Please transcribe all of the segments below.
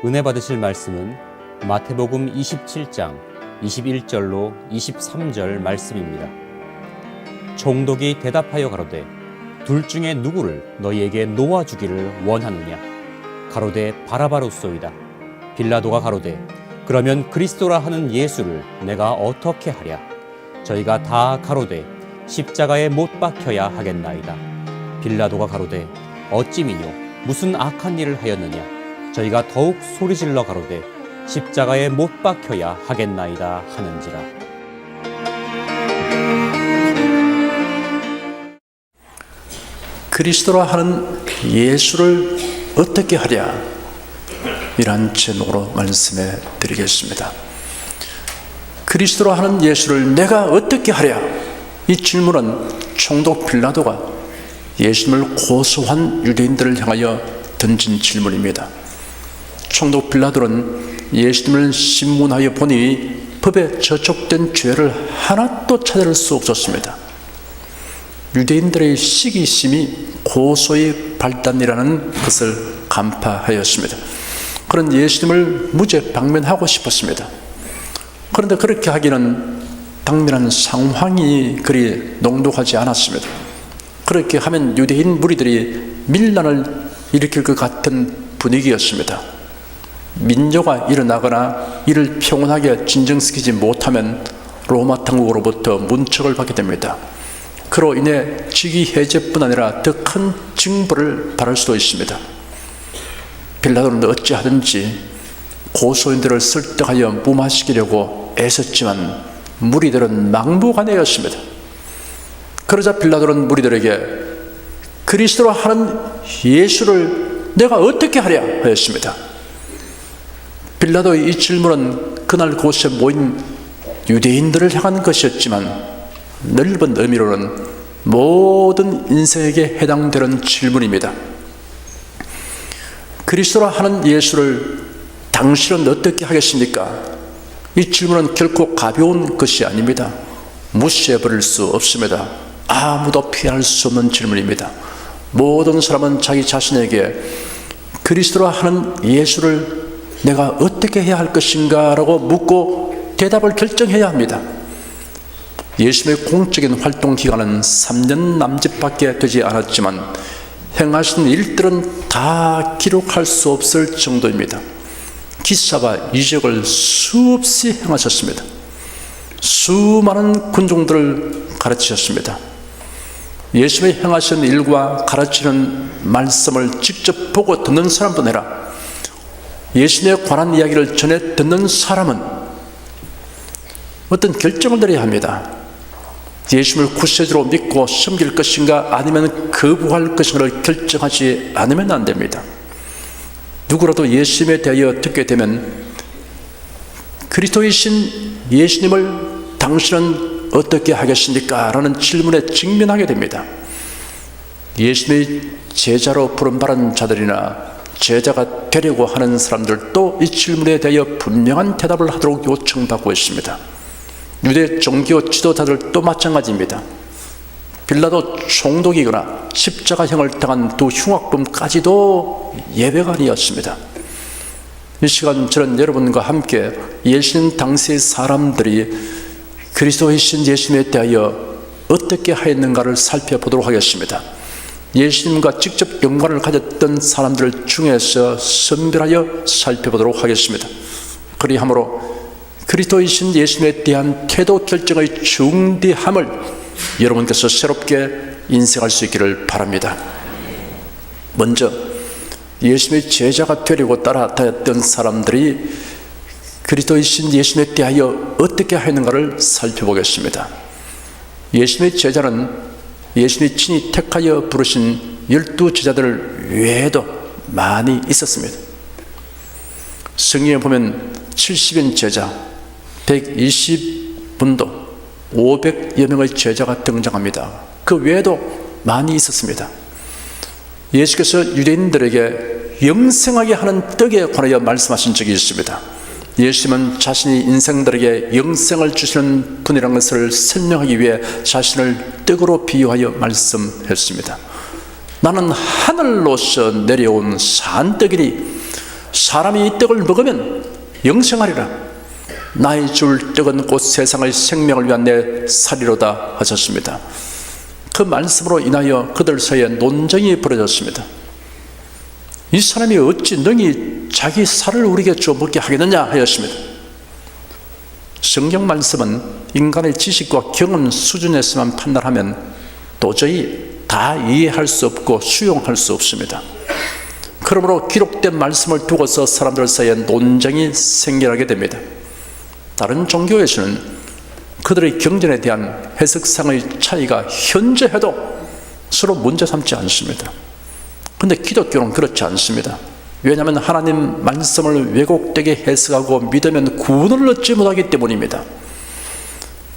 은혜 받으실 말씀은 마태복음 27장 21절로 23절 말씀입니다. 총독이 대답하여 가로되 둘 중에 누구를 너희에게 놓아주기를 원하느냐? 가로되 바라바로소이다. 빌라도가 가로되 그러면 그리스도라 하는 예수를 내가 어떻게 하랴? 저희가 다 가로되 십자가에 못 박혀야 하겠나이다. 빌라도가 가로되 어찌미뇨 무슨 악한 일을 하였느냐? 저희가 더욱 소리질러 가로되 십자가에 못 박혀야 하겠나이다 하는지라. 그리스도라 하는 예수를 어떻게 하랴? 이란 제목으로 말씀해 드리겠습니다. 그리스도라 하는 예수를 내가 어떻게 하랴? 이 질문은 총독 빌라도가 예수님을 고소한 유대인들을 향하여 던진 질문입니다. 총독 빌라도는 예수님을 신문하여 보니 법에 저촉된 죄를 하나도 찾을 수 없었습니다. 유대인들의 시기심이 고소의 발단이라는 것을 간파하였습니다. 그런 예수님을 무죄 방면하고 싶었습니다. 그런데 그렇게 하기는 당면한 상황이 그리 녹록하지 않았습니다. 그렇게 하면 유대인 무리들이 밀란을 일으킬 것 같은 분위기였습니다. 민조가 일어나거나 이를 평온하게 진정시키지 못하면 로마 당국으로부터 문책을 받게 됩니다. 그로 인해 직위 해제뿐 아니라 더 큰 징벌을 받을 수도 있습니다. 빌라도는 어찌하든지 고소인들을 설득하여 무마시키려고 애썼지만 무리들은 막무가내였습니다. 그러자 빌라도는 무리들에게 그리스도라 하는 예수를 내가 어떻게 하랴 하였습니다. 빌라도의 이 질문은 그날 그곳에 모인 유대인들을 향한 것이었지만 넓은 의미로는 모든 인생에게 해당되는 질문입니다. 그리스도라 하는 예수를 당신은 어떻게 하겠습니까? 이 질문은 결코 가벼운 것이 아닙니다. 무시해버릴 수 없습니다. 아무도 피할 수 없는 질문입니다. 모든 사람은 자기 자신에게 그리스도라 하는 예수를 내가 어떻게 해야 할 것인가 라고 묻고 대답을 결정해야 합니다. 예수님의 공적인 활동 기간은 3년 남짓밖에 되지 않았지만 행하신 일들은 다 기록할 수 없을 정도입니다. 기사와 이적을 수없이 행하셨습니다. 수많은 군종들을 가르치셨습니다. 예수님의 행하신 일과 가르치는 말씀을 직접 보고 듣는 사람도 아니라 예수님에 관한 이야기를 전해 듣는 사람은 어떤 결정을 내려야 합니다. 예수님을 구세주로 믿고 섬길 것인가 아니면 거부할 것인가를 결정하지 않으면 안 됩니다. 누구라도 예수님에 대하여 듣게 되면 그리스도이신 예수님을 당신은 어떻게 하겠습니까? 라는 질문에 직면하게 됩니다. 예수님의 제자로 부름받은 자들이나 제자가 되려고 하는 사람들도 이 질문에 대하여 분명한 대답을 하도록 요청받고 있습니다. 유대 종교 지도자들도 마찬가지입니다. 빌라도 총독이거나 십자가형을 당한 두 흉악범까지도 예외가 아니었습니다. 이 시간 저는 여러분과 함께 예수님 당시의 사람들이 그리스도이신 예수님에 대하여 어떻게 하였는가를 살펴보도록 하겠습니다. 예수님과 직접 연관을 가졌던 사람들 중에서 선별하여 살펴보도록 하겠습니다. 그리하므로 그리스도이신 예수님에 대한 태도 결정의 중대함을 여러분께서 새롭게 인식할 수 있기를 바랍니다. 먼저 예수님의 제자가 되려고 따라다녔던 사람들이 그리스도이신 예수님에 대하여 어떻게 하였는가를 살펴보겠습니다. 예수님의 제자는 예수님이 친히 택하여 부르신 12제자들 외에도 많이 있었습니다. 성경에 보면 70인 제자, 120분도 500여 명의 제자가 등장합니다. 그 외에도 많이 있었습니다. 예수께서 유대인들에게 영생하게 하는 떡에 관하여 말씀하신 적이 있습니다. 예수님은 자신이 인생들에게 영생을 주시는 분이라는 것을 설명하기 위해 자신을 떡으로 비유하여 말씀했습니다. 나는 하늘로서 내려온 산떡이니 사람이 이 떡을 먹으면 영생하리라. 나의 줄 떡은 곧 세상의 생명을 위한 내 살이로다 하셨습니다. 그 말씀으로 인하여 그들 사이에 논쟁이 벌어졌습니다. 이 사람이 어찌 능히 자기 살을 우리에게 줘 먹게 하겠느냐 하였습니다. 성경 말씀은 인간의 지식과 경험 수준에서만 판단하면 도저히 다 이해할 수 없고 수용할 수 없습니다. 그러므로 기록된 말씀을 두고서 사람들 사이에 논쟁이 생겨나게 됩니다. 다른 종교에서는 그들의 경전에 대한 해석상의 차이가 현저해도 서로 문제 삼지 않습니다. 그런데 기독교는 그렇지 않습니다. 왜냐하면 하나님 말씀을 왜곡되게 해석하고 믿으면 구원을 얻지 못하기 때문입니다.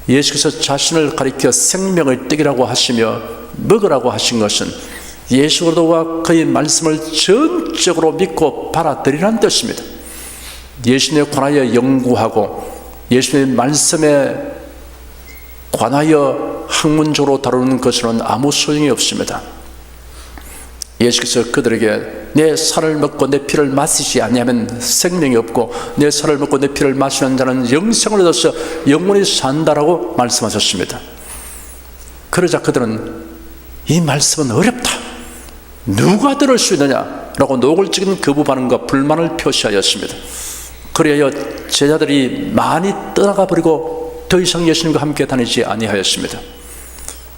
예수께서 자신을 가리켜 생명의 떡이라고 하시며 먹으라고 하신 것은 예수 그리스도와 그의 말씀을 전적으로 믿고 받아들이라는 뜻입니다. 예수님에 관하여 연구하고 예수님의 말씀에 관하여 학문적으로 다루는 것으로는 아무 소용이 없습니다. 예수께서 그들에게 내 살을 먹고 내 피를 마시지 아니하면 생명이 없고 내 살을 먹고 내 피를 마시는 자는 영생을 얻어서 영원히 산다라고 말씀하셨습니다. 그러자 그들은 이 말씀은 어렵다, 누가 들을 수 있느냐라고 노골적인 거부 반응과 불만을 표시하였습니다. 그래야 제자들이 많이 떠나가 버리고 더 이상 예수님과 함께 다니지 아니하였습니다.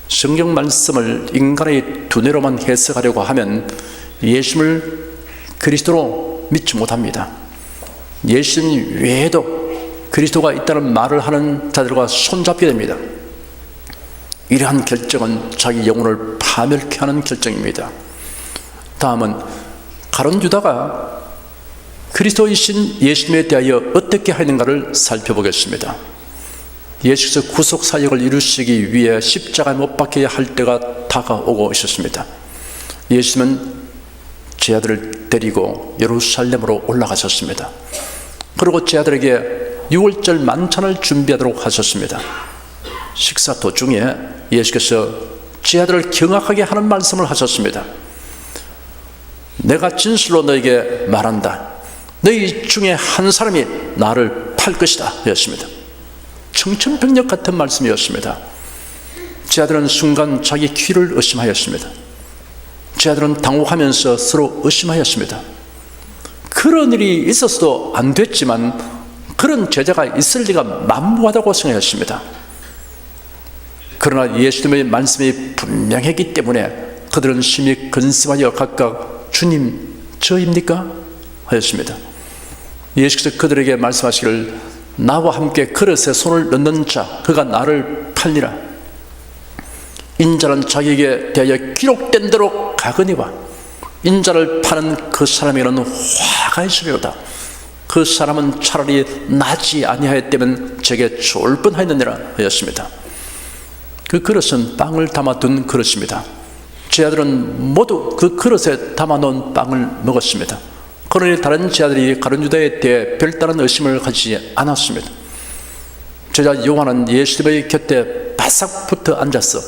성경 말씀을 인간의 두뇌로만 해석하려고 하면 예수님을 그리스도로 믿지 못합니다. 예수님 외에도 그리스도가 있다는 말을 하는 자들과 손잡게 됩니다. 이러한 결정은 자기 영혼을 파멸케 하는 결정입니다. 다음은 가룟 유다가 그리스도이신 예수님에 대하여 어떻게 하는가를 살펴보겠습니다. 예수께서 구속 사역을 이루시기 위해 십자가에 못 박혀야 할 때가 다가오고 있었습니다. 예수님은 제자들을 데리고 예루살렘으로 올라가셨습니다. 그리고 제자들에게 6월절 만찬을 준비하도록 하셨습니다. 식사 도중에 예수께서 제자들을 경악하게 하는 말씀을 하셨습니다. 내가 진실로 너에게 말한다, 너희 중에 한 사람이 나를 팔 것이다 하였습니다. 청천벽력 같은 말씀이었습니다. 제자들은 순간 자기 귀를 의심하였습니다. 제자들은 당혹하면서 서로 의심하였습니다. 그런 일이 있었어도 안 됐지만 그런 제자가 있을 리가 만무하다고 생각했습니다. 그러나 예수님의 말씀이 분명했기 때문에 그들은 심히 근심하여 각각 주님 저입니까? 하였습니다. 예수께서 그들에게 말씀하시기를 나와 함께 그릇에 손을 넣는 자 그가 나를 팔리라. 인자는 자기에게 대하여 기록된 대로 가거니와 인자를 파는 그 사람에게는 화가 있으리로다. 그 사람은 차라리 나지 아니하였다면 제게 좋을 뻔하였느니라 하였습니다. 그 그릇은 빵을 담아둔 그릇입니다. 제자들은 모두 그 그릇에 담아놓은 빵을 먹었습니다. 그러니 다른 제자들이 가룟 유다에 대해 별다른 의심을 가지지 않았습니다. 제자 요한은 예수님의 곁에 바싹 붙어 앉아서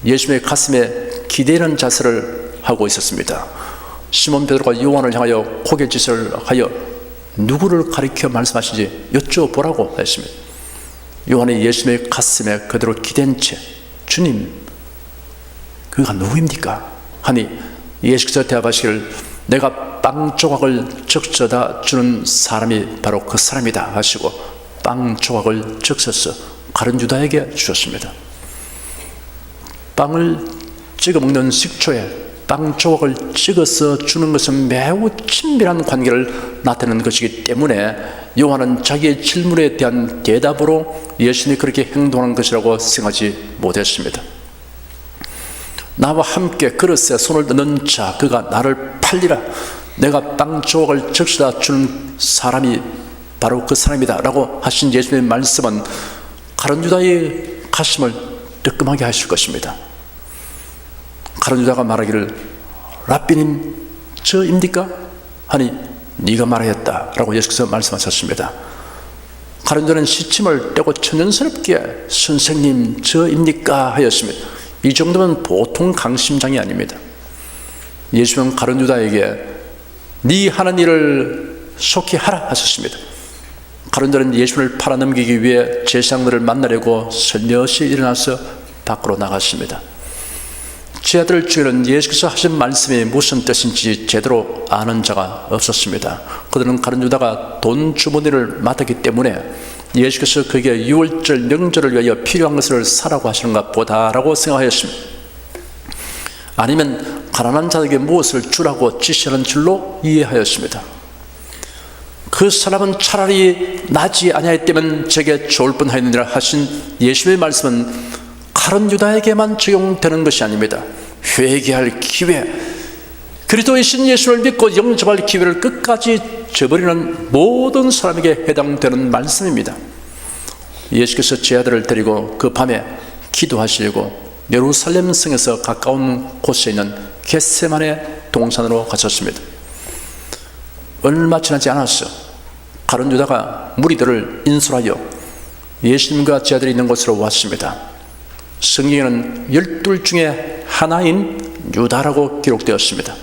예수님의 가슴에 기대는 자세를 하고 있었습니다. 시몬 베드로가 요한을 향하여 고개짓을 하여 누구를 가리켜 말씀하시는지 여쭤보라고 했습니다. 요한이 예수님의 가슴에 그대로 기댄 채 주님 그가 누구입니까? 하니 예수께서 대답하시기를 내가 빵 조각을 적셔다 주는 사람이 바로 그 사람이다 하시고 빵 조각을 적셔서 가룟 유다에게 주셨습니다. 빵을 찍어 먹는 식초에 빵 조각을 찍어서 주는 것은 매우 친밀한 관계를 나타내는 것이기 때문에 요한은 자기의 질문에 대한 대답으로 예수님이 그렇게 행동하는 것이라고 생각하지 못했습니다. 나와 함께 그릇에 손을 넣는 자 그가 나를 팔리라. 내가 빵 조각을 적셔다 주는 사람이 바로 그 사람이다 라고 하신 예수님의 말씀은 가룟 유다의 가슴을 뜨끔하게 하실 것입니다. 가룟 유다가 말하기를 랍비님 저입니까? 하니 네가 말하였다 라고 예수께서 말씀하셨습니다. 가룟 유다는 시침을 떼고 천연스럽게 선생님 저입니까? 하였습니다. 이 정도면 보통 강심장이 아닙니다. 예수님은 가룟 유다에게 네 하는 일을 속히 하라 하셨습니다. 가룟 유다는 예수를 팔아넘기기 위해 제사장들을 만나려고 슬며시 일어나서 밖으로 나갔습니다. 제자들 중에는 예수께서 하신 말씀이 무슨 뜻인지 제대로 아는 자가 없었습니다. 그들은 가룟 유다가 돈 주머니를 맡았기 때문에 예수께서 그에게 유월절 명절을 위하여 필요한 것을 사라고 하시는가 보다라고 생각하였습니다. 아니면 가난한 자에게 무엇을 주라고 지시하는 줄로 이해하였습니다. 그 사람은 차라리 나지 아니하였다면 제게 좋을 뻔하였느니라 하신 예수의 말씀은 가룟 유다에게만 적용되는 것이 아닙니다. 회개할 기회, 그리스도이신 예수를 믿고 영접할 기회를 끝까지 저버리는 모든 사람에게 해당되는 말씀입니다. 예수께서 제자들을 데리고 그 밤에 기도하시려고 예루살렘 성에서 가까운 곳에 있는 겟세마네 동산으로 가셨습니다. 얼마 지나지 않았어 가룟 유다가 무리들을 인솔하여 예수님과 제자들이 있는 곳으로 왔습니다. 성경에는 12 중에 하나인 유다라고 기록되었습니다.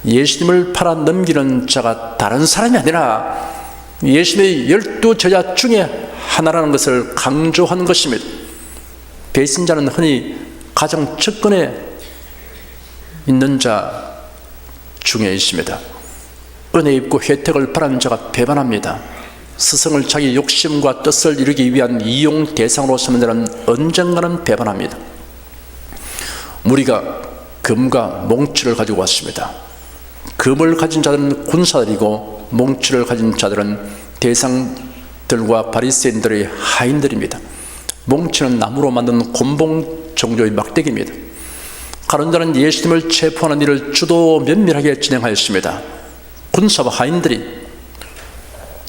예수님을 팔아 넘기는 자가 다른 사람이 아니라 예수님의 12 제자 중에 하나라는 것을 강조하는 것입니다. 배신자는 흔히 가장 측근에 있는 자 중에 있습니다. 은혜 입고 혜택을 바라는 자가 배반합니다. 스승을 자기 욕심과 뜻을 이루기 위한 이용 대상으로 삼는 자는 언젠가는 배반합니다. 무리가 금과 몽치를 가지고 왔습니다. 금을 가진 자들은 군사들이고 몽치를 가진 자들은 대상들과 바리새인들의 하인들입니다. 몽치는 나무로 만든 곤봉 정도의 막대기입니다. 가룟 유다는 예수님을 체포하는 일을 주도 면밀하게 진행하였습니다. 군사와 하인들이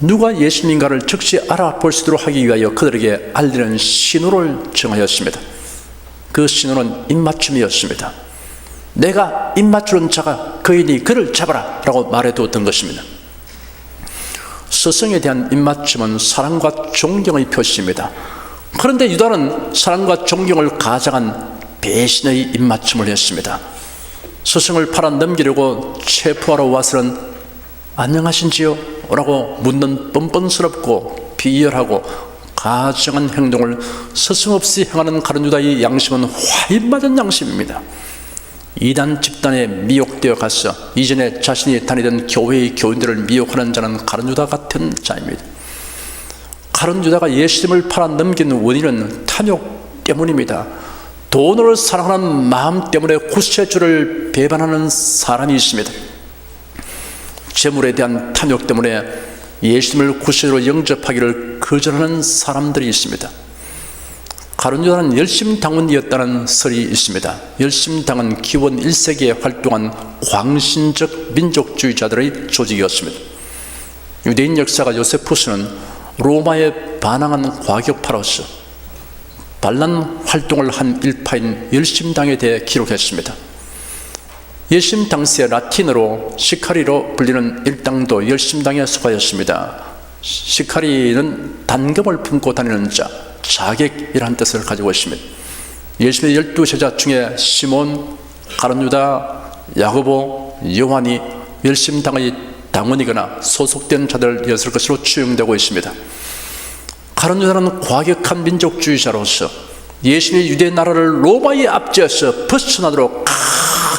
누가 예수님인가를 즉시 알아볼 수 있도록 하기 위하여 그들에게 알리는 신호를 정하였습니다. 그 신호는 입맞춤이었습니다. 내가 입맞추는 자가 그이니 그를 잡아라 라고 말해두었던 것입니다. 스승에 대한 입맞춤은 사랑과 존경의 표시입니다. 그런데 유다는 사랑과 존경을 가장한 배신의 입맞춤을 했습니다. 스승을 팔아 넘기려고 체포하러 와서는 안녕하신지요? 라고 묻는 뻔뻔스럽고 비열하고 가증한 행동을 스승없이 행하는 가룟 유다의 양심은 화인 맞은 양심입니다. 이단 집단에 미혹되어 가서 이전에 자신이 다니던 교회의 교인들을 미혹하는 자는 가룟 유다 같은 자입니다. 가룟 유다가 예수님을 팔아 넘긴 원인은 탐욕 때문입니다. 돈을 사랑하는 마음 때문에 구세주를 배반하는 사람이 있습니다. 재물에 대한 탐욕 때문에 예수님을 구세주로 영접하기를 거절하는 사람들이 있습니다. 가룟 유다는 열심당원이었다는 설이 있습니다. 열심당은 기원 1세기에 활동한 광신적 민족주의자들의 조직이었습니다. 유대인 역사가 요세푸스는 로마에 반항한 과격파로서 반란 활동을 한 일파인 열심당에 대해 기록했습니다. 열심 당시에 라틴어로 시카리로 불리는 일당도 열심당에 속하였습니다. 시카리는 단검을 품고 다니는 자, 자객이라는 뜻을 가지고 있습니다. 예수님의 12 제자 중에 시몬, 가룟 유다, 야고보, 요한이 열심당의 당원이거나 소속된 자들이었을 것으로 추정되고 있습니다. 가룟 유다는 과격한 민족주의자로서 예수님의 유대 나라를 로마에 앞지어서 벗어나도록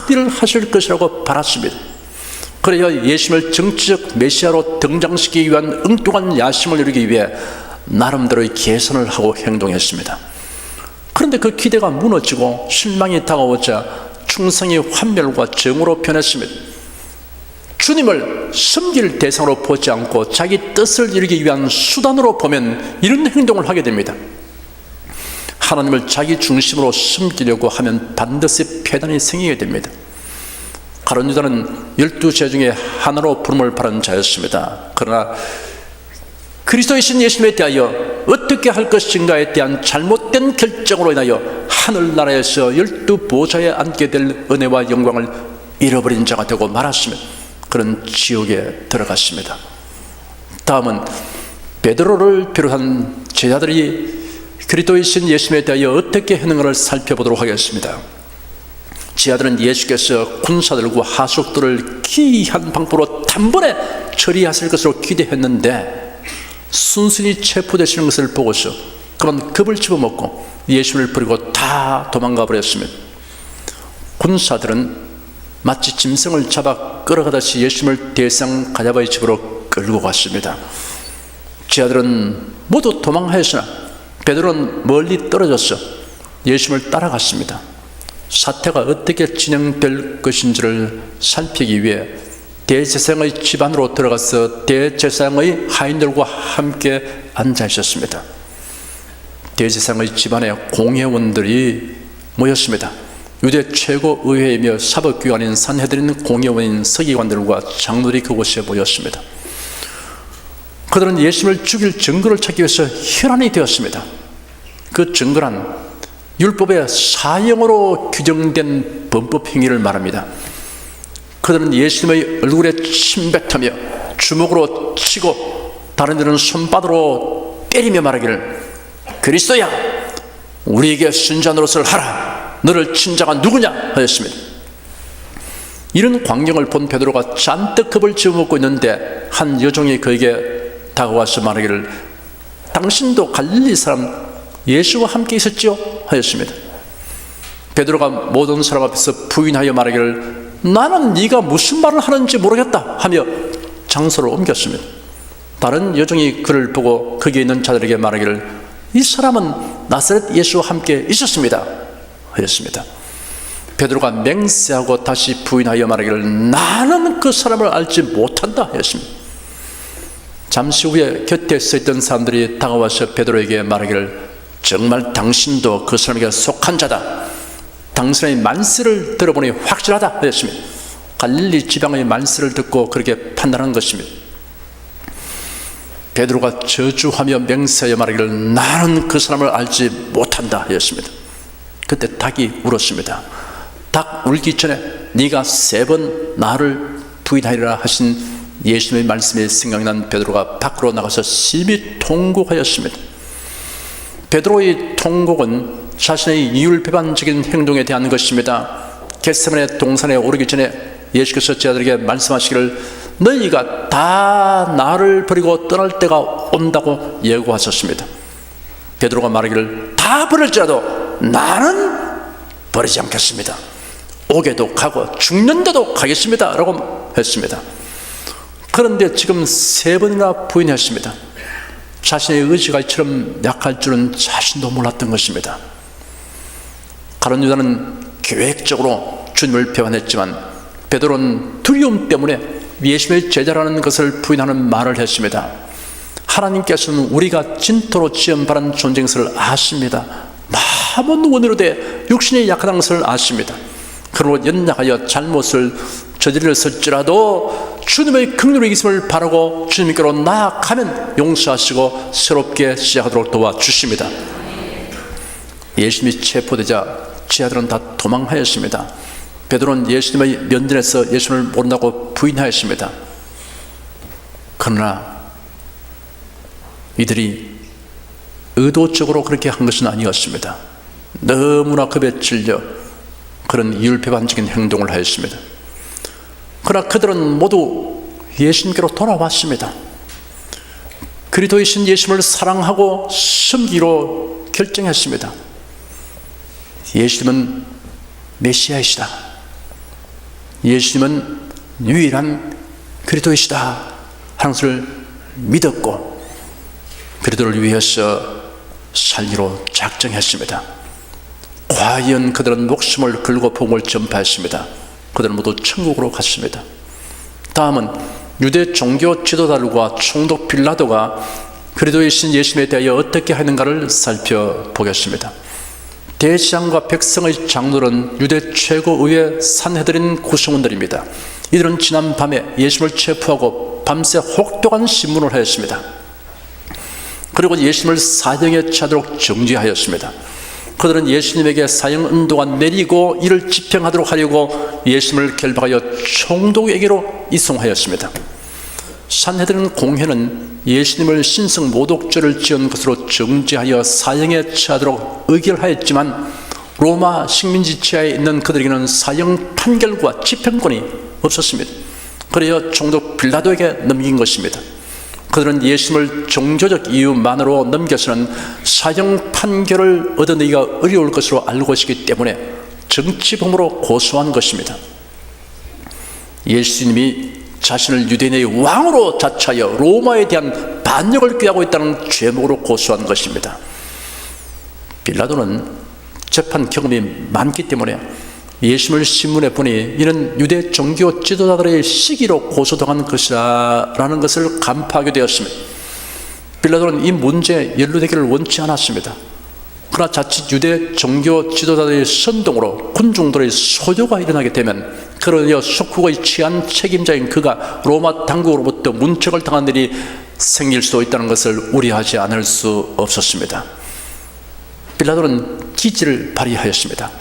일을 하실 것이라고 바랐습니다. 그래야 예수님을 정치적 메시아로 등장시키기 위한 엉뚱한 야심을 이루기 위해 나름대로의 계산을 하고 행동했습니다. 그런데 그 기대가 무너지고 실망이 다가오자 충성의 환멸과 정으로 변했습니다. 주님을 섬길 대상으로 보지 않고 자기 뜻을 이루기 위한 수단으로 보면 이런 행동을 하게 됩니다. 하나님을 자기 중심으로 섬기려고 하면 반드시 폐단이 생기게 됩니다. 가룟 유다는 12제자 중에 하나로 부름을 받은 자였습니다. 그러나 그리스도이신 예수님에 대하여 어떻게 할 것인가에 대한 잘못된 결정으로 인하여 하늘나라에서 12보좌에 앉게 될 은혜와 영광을 잃어버린 자가 되고 말았으며 그런 지옥에 들어갔습니다. 다음은 베드로를 비롯한 제자들이 그리스도이신 예수님에 대하여 어떻게 했는가를 살펴보도록 하겠습니다. 제자들은 예수께서 군사들과 하수족들을 기이한 방법으로 단번에 처리하실 것으로 기대했는데 순순히 체포되시는 것을 보고서 그만 겁을 집어먹고 예수를 버리고 다 도망가 버렸습니다. 군사들은 마치 짐승을 잡아 끌어가듯이 예수님을 대상 가랴바의 집으로 끌고 갔습니다. 제자들은 모두 도망하였으나 베드로는 멀리 떨어져서 예수님을 따라갔습니다. 사태가 어떻게 진행될 것인지를 살피기 위해 대제사장의 집안으로 들어가서 대제사장의 하인들과 함께 앉아 있었습니다. 대제사장의 집안에 공회원들이 모였습니다. 유대 최고의회이며 사법기관인 산헤드린 공회원인 서기관들과 장로들이 그곳에 모였습니다. 그들은 예수님을 죽일 증거를 찾기 위해서 혈안이 되었습니다. 그 증거란 율법의 사형으로 규정된 범법 행위를 말합니다. 그들은 예수님의 얼굴에 침뱉으며 주먹으로 치고 다른 데는 손바닥으로 때리며 말하기를 그리스도야 우리에게 순자 노릇을 하라 너를 친 자가 누구냐 하였습니다. 이런 광경을 본 베드로가 잔뜩 겁을 집어먹고 있는데 한 여종이 그에게 다가와서 말하기를 당신도 갈릴리 사람 예수와 함께 있었지요? 하였습니다. 베드로가 모든 사람 앞에서 부인하여 말하기를 나는 네가 무슨 말을 하는지 모르겠다 하며 장소를 옮겼습니다. 다른 여종이 그를 보고 거기에 있는 자들에게 말하기를 이 사람은 나사렛 예수와 함께 있었습니다 하였습니다. 베드로가 맹세하고 다시 부인하여 말하기를 나는 그 사람을 알지 못한다 하였습니다. 잠시 후에 곁에 서 있던 사람들이 다가와서 베드로에게 말하기를 정말 당신도 그 사람에게 속한 자다. 당신의 만세를 들어보니 확실하다 하였습니다. 갈릴리 지방의 만세를 듣고 그렇게 판단한 것입니다. 베드로가 저주하며 맹세하여 말하기를 나는 그 사람을 알지 못한다 하였습니다. 그때 닭이 울었습니다. 닭 울기 전에 네가 3번 나를 부인하리라 하신 예수님의 말씀이 생각이 난 베드로가 밖으로 나가서 심히 통곡하였습니다. 베드로의 통곡은 자신의 이율배반적인 행동에 대한 것입니다. 겟세마네 동산에 오르기 전에 예수께서 제자들에게 말씀하시기를 너희가 다 나를 버리고 떠날 때가 온다고 예고하셨습니다. 베드로가 말하기를 다 버릴지라도 나는 버리지 않겠습니다. 오게도 가고 죽는데도 가겠습니다 라고 했습니다. 그런데 지금 3번이나 부인했습니다. 자신의 의지가 이처럼 약할 줄은 자신도 몰랐던 것입니다. 가룟 유다는 계획적으로 주님을 배반했지만 베드로는 두려움 때문에 예수님의 제자라는 것을 부인하는 말을 했습니다. 하나님께서는 우리가 진토로 지음받은 존재인 것을 아십니다. 마음은 원으로 돼 육신이 약하다는 것을 아십니다. 그러므로 연약하여 잘못을 저질렀을지라도 주님의 긍휼의 있음을 바라고 주님께로 나아가면 용서하시고 새롭게 시작하도록 도와주십니다. 예수님이 체포되자 제자들은 다 도망하였습니다. 베드로는 예수님의 면전에서 예수님을 모른다고 부인하였습니다. 그러나 이들이 의도적으로 그렇게 한 것은 아니었습니다. 너무나 겁에 질려 그런 이율배반적인 행동을 하였습니다. 그러나 그들은 모두 예수님께로 돌아왔습니다. 그리스도이신 예수님을 사랑하고 섬기기로 결정했습니다. 예수님은 메시아이시다. 예수님은 유일한 그리스도이시다 하는 것을 믿었고 그리스도를 위해서 살기로 작정했습니다. 과연 그들은 목숨을 걸고 복음을 전파했습니다. 그들은 모두 천국으로 갔습니다. 다음은 유대 종교 지도자들과 총독 빌라도가 그리스도이신 예수님에 대하여 어떻게 하는가를 살펴보겠습니다. 대제사장과 백성의 장로는 유대 최고의회 산헤드린 구성원들입니다. 이들은 지난 밤에 예수님을 체포하고 밤새 혹독한 신문을 하였습니다. 그리고 예수님을 사형에 처하도록 정죄하였습니다. 그들은 예수님에게 사형 은도가 내리고 이를 집행하도록 하려고 예수님을 결박하여 총독에게로 이송하였습니다. 산헤드린 공회는 예수님을 신성 모독죄를 지은 것으로 정죄하여 사형에 처하도록 의결하였지만 로마 식민지 지하에 있는 그들에게는 사형 판결과 집행권이 없었습니다. 그래야 총독 빌라도에게 넘긴 것입니다. 그들은 예수님을 종교적 이유만으로 넘겨서는 사형 판결을 얻어내기가 어려울 것으로 알고 있기 때문에 정치범으로 고소한 것입니다. 예수님이 자신을 유대인의 왕으로 자처하여 로마에 대한 반역을 꾀하고 있다는 죄목으로 고소한 것입니다. 빌라도는 재판 경험이 많기 때문에 예수님을 신문에 보니 이는 유대 종교 지도자들의 시기로 고소당한 것이라는 것을 간파하게 되었습니다. 빌라도는 이 문제에 연루되기를 원치 않았습니다. 그러나 자칫 유대 종교 지도자들의 선동으로 군중들의 소요가 일어나게 되면 그러여 속국의 치안 책임자인 그가 로마 당국으로부터 문책을 당한 일이 생길 수도 있다는 것을 우려하지 않을 수 없었습니다. 빌라도는 지지를 발휘하였습니다.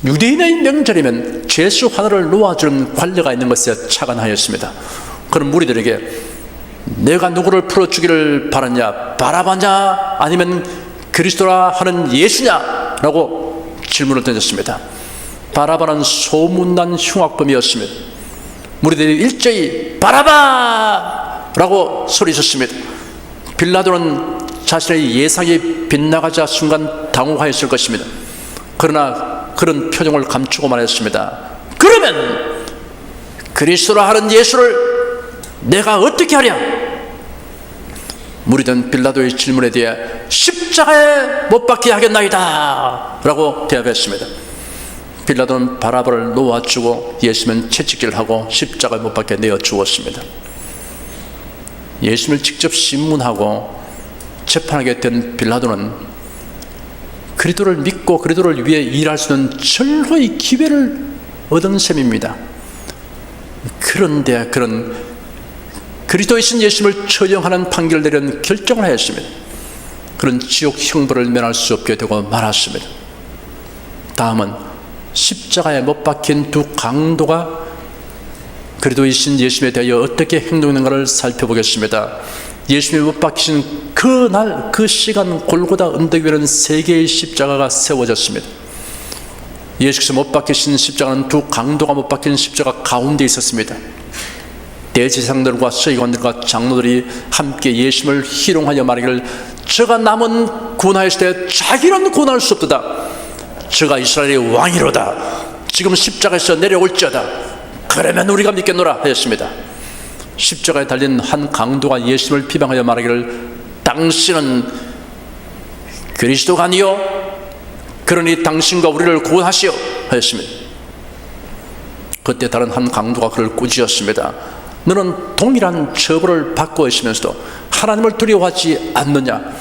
유대인의 명절이면 죄수 하나를 놓아주는 관례가 있는 것에 착안하였습니다. 그런 무리들에게 내가 누구를 풀어주기를 바랐냐, 바라바냐 아니면 그리스도라 하는 예수냐 라고 질문을 던졌습니다. 바라바는 소문난 흉악범이었으며 무리들이 일제히 바라바 라고 소리쳤습니다. 빌라도는 자신의 예상이 빗나가자 순간 당혹하였을 것입니다. 그러나 그런 표정을 감추고 말했습니다. 그러면 그리스도라 하는 예수를 내가 어떻게 하랴? 무리들은 빌라도의 질문에 대해 십자가에 못 박게 하겠나이다 라고 대답했습니다. 빌라도는 바라바를 놓아주고 예수님은 채찍질을 하고 십자가에 못 박게 내어 주었습니다. 예수님을 직접 신문하고 재판하게 된 빌라도는 그리스도를 믿고 그리스도를 위해 일할 수 있는 절호의 기회를 얻은 셈입니다. 그런데 그런 그리스도이신 예수님을 처형하는 판결을 내리는 결정을 하였습니다. 그런 지옥 형벌을 면할 수 없게 되고 말았습니다. 다음은 십자가에 못 박힌 두 강도가 그리스도이신 예수님에 대하여 어떻게 행동했는가를 살펴보겠습니다. 예수님이 못 박히신 그날 그 시간 골고다 언덕 위에는 세 개의 십자가가 세워졌습니다. 예수께서 못 박히신 십자가는 두 강도가 못 박힌 십자가 가운데 있었습니다. 대제사장들과 서기관들과 장로들이 함께 예수님을 희롱하여 말하기를 저가 남은 구원하였을 때 자기는 구원할 수 없도다. 저가 이스라엘의 왕이로다. 지금 십자가에서 내려올지어다. 그러면 우리가 믿겠노라 하였습니다. 십자가에 달린 한 강도가 예수님을 비방하여 말하기를 당신은 그리스도가 아니요 그러니 당신과 우리를 구원하시오 하였습니다. 그때 다른 한 강도가 그를 꾸짖었습니다. 너는 동일한 처벌을 받고 있으면서도 하나님을 두려워하지 않느냐?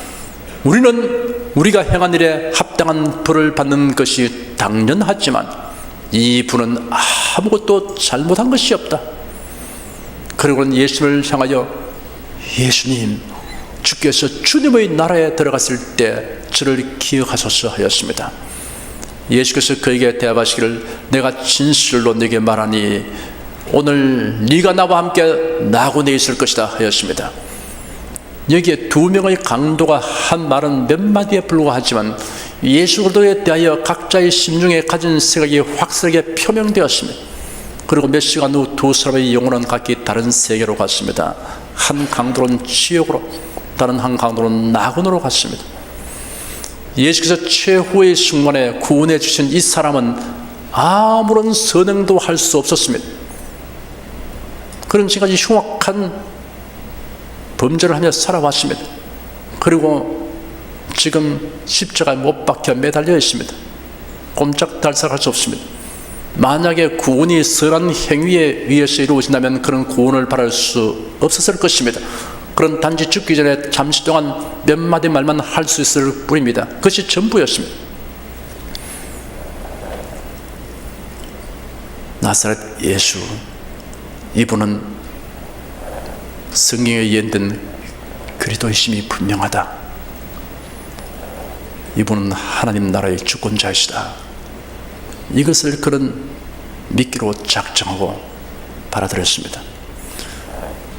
우리는 우리가 행한 일에 합당한 벌을 받는 것이 당연하지만 이 분은 아무것도 잘못한 것이 없다. 그리고는 예수님을 향하여 예수님, 주께서 주님의 나라에 들어갔을 때 저를 기억하소서 하였습니다. 예수께서 그에게 대답하시기를 내가 진실로 네게 말하니 오늘 네가 나와 함께 낙원에 있을 것이다 하였습니다. 여기에 두 명의 강도가 한 말은 몇 마디에 불과하지만 예수 그리스도에 대하여 각자의 심중에 가진 생각이 확실하게 표명되었습니다. 그리고 몇 시간 후 두 사람의 영혼은 각기 다른 세계로 갔습니다. 한 강도는 지옥으로, 다른 한 강도는 낙원으로 갔습니다. 예수께서 최후의 순간에 구원해 주신 이 사람은 아무런 선행도 할 수 없었습니다. 그런 지금까지 흉악한 범죄를 하며 살아왔습니다. 그리고 지금 십자가에 못 박혀 매달려 있습니다. 꼼짝달싹할 수 없습니다. 만약에 구원이 선한 행위에 의해서 이루어진다면 그런 구원을 바랄 수 없었을 것입니다. 그런 단지 죽기 전에 잠시 동안 몇 마디 말만 할 수 있을 뿐입니다. 그것이 전부였습니다. 나사렛 예수, 이분은 성경에 예언된 그리스도이심이 분명하다. 이분은 하나님 나라의 주권자이시다. 이것을 그런 믿기로 작정하고 받아들였습니다.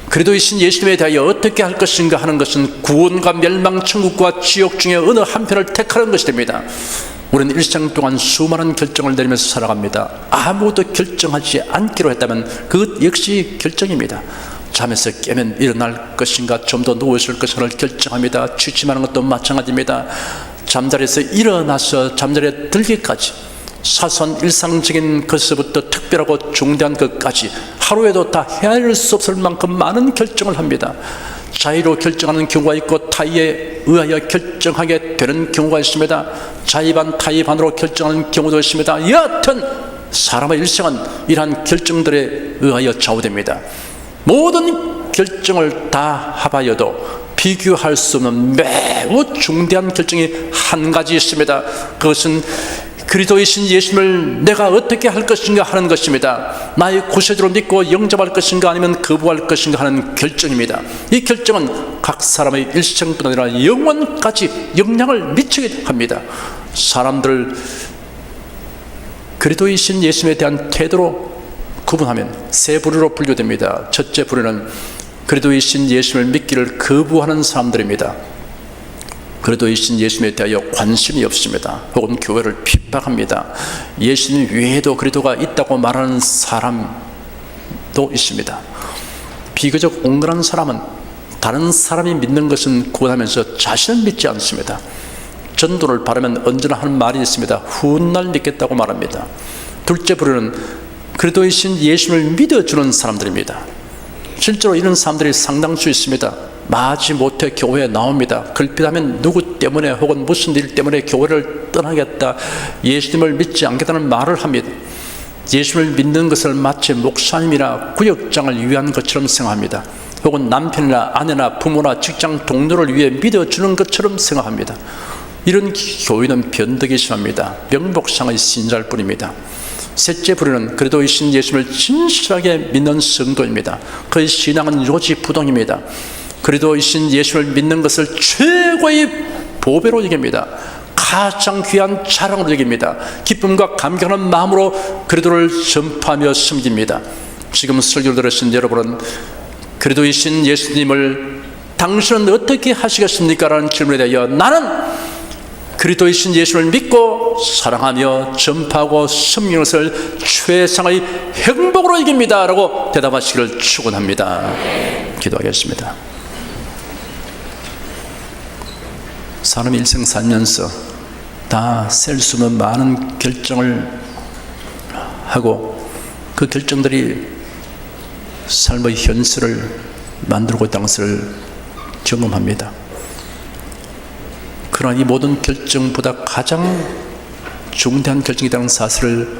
그리스도이신 예수님에 대하여 어떻게 할 것인가 하는 것은 구원과 멸망, 천국과 지옥 중에 어느 한편을 택하는 것이 됩니다. 우리는 일생 동안 수많은 결정을 내리면서 살아갑니다. 아무도 결정하지 않기로 했다면 그것 역시 결정입니다. 잠에서 깨면 일어날 것인가, 좀 더 누워있을 것인가를 결정합니다. 취침하는 것도 마찬가지입니다. 잠자리에서 일어나서 잠자리에 들기까지 사소한 일상적인 것부터 특별하고 중대한 것까지 하루에도 다 헤아릴 수 없을 만큼 많은 결정을 합니다. 자의로 결정하는 경우가 있고 타의에 의하여 결정하게 되는 경우가 있습니다. 자의 반 타의 반으로 결정하는 경우도 있습니다. 여하튼 사람의 일생은 이러한 결정들에 의하여 좌우됩니다. 모든 결정을 다 합하여도 비교할 수 없는 매우 중대한 결정이 한 가지 있습니다. 그것은 그리스도이신 예수님을 내가 어떻게 할 것인가 하는 것입니다. 나의 구세주로 믿고 영접할 것인가 아니면 거부할 것인가 하는 결정입니다. 이 결정은 각 사람의 일생뿐 아니라 영원까지 영향을 미치게 합니다. 사람들 그리스도이신 예수님에 대한 태도로 구분하면 세 부류로 분류됩니다. 첫째 부류는 그리스도이신 예수님을 믿기를 거부하는 사람들입니다. 그리스도이신 예수님에 대하여 관심이 없습니다. 혹은 교회를 핍박합니다. 예수님 외에도 그리스도가 있다고 말하는 사람도 있습니다. 비교적 온건한 사람은 다른 사람이 믿는 것은 구원하면서 자신은 믿지 않습니다. 전도를 바라면 언제나 하는 말이 있습니다. 훗날 믿겠다고 말합니다. 둘째 부류는 그리스도이신 예수님을 믿어주는 사람들입니다. 실제로 이런 사람들이 상당수 있습니다. 마지못해 교회에 나옵니다. 글빛하면 누구 때문에 혹은 무슨 일 때문에 교회를 떠나겠다, 예수님을 믿지 않겠다는 말을 합니다. 예수님을 믿는 것을 마치 목사님이나 구역장을 위한 것처럼 생각합니다. 혹은 남편이나 아내나 부모나 직장 동료를 위해 믿어주는 것처럼 생각합니다. 이런 교회는 변덕이 심합니다. 명목상의 신자일 뿐입니다. 셋째 부류는 그리스도이신 예수님을 진실하게 믿는 성도입니다. 그의 신앙은 요지부동입니다. 그리스도이신 예수를 믿는 것을 최고의 보배로 여깁니다. 가장 귀한 자랑으로 여깁니다. 기쁨과 감격하는 마음으로 그리스도를 전파하며 섬깁니다. 지금 설교를 들으신 여러분은 그리스도이신 예수님을 당신은 어떻게 하시겠습니까? 라는 질문에 대하여 나는 그리스도이신 예수를 믿고 사랑하며 전파하고 섬기는 것을 최상의 행복으로 여깁니다 라고 대답하시기를 축원합니다. 기도하겠습니다. 사람이 일생 살면서 다 셀 수 없는 많은 결정을 하고 그 결정들이 삶의 현실을 만들고 있다는 것을 경험합니다. 그러나 이 모든 결정보다 가장 중대한 결정이라는 사실을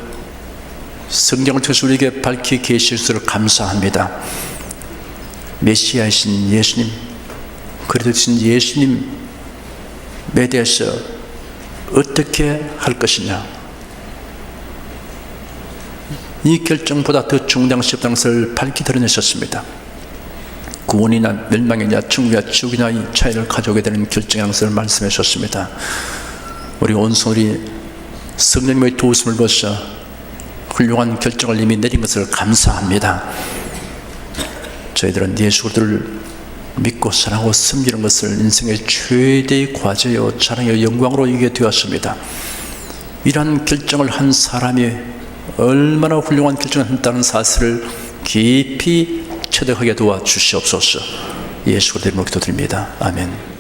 성경을 통해서 우리에게 밝히 계시해 주셔서 감사합니다. 메시아이신 예수님, 그리스도이신 예수님 에 대해서 어떻게 할 것이냐, 이 결정보다 더 중대한 것이 없다는 것을 밝히 드러내셨습니다. 구원이나 멸망이냐 천국이냐 지옥이냐 이 차이를 가져오게 되는 결정이라는 것을 말씀해 주셨습니다. 우리 온 손이 성령님의 도우심을 받으셔 훌륭한 결정을 이미 내린 것을 감사합니다. 저희들은 예수 그리스도를 믿고 사랑하고 섬기는 것을 인생의 최대의 과제요 자랑요 영광으로 이기게 되었습니다. 이러한 결정을 한 사람이 얼마나 훌륭한 결정을 했다는 사실을 깊이 체득하게 도와주시옵소서. 예수 그리스도의 이름으로 기도드립니다. 아멘.